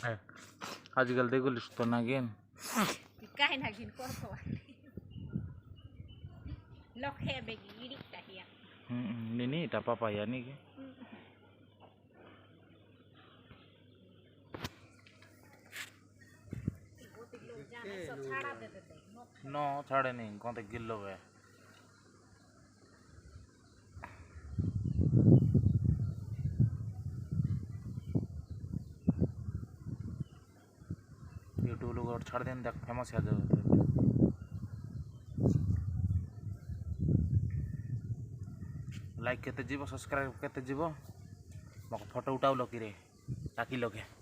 आजकल देखो लिस्ट तो नागिन काय नागिन को लखे बेगी ED ताहिया ini tak apa-apa ya nih no छाड़े नहीं कौन तक गिल्लो है यूट्यूब लोग और छाड़ दें देख फेमस है लाइक केते जीवो सब्सक्राइब केते जीवो मको फोटो उठाऊ लो कि रे ताकि लोगे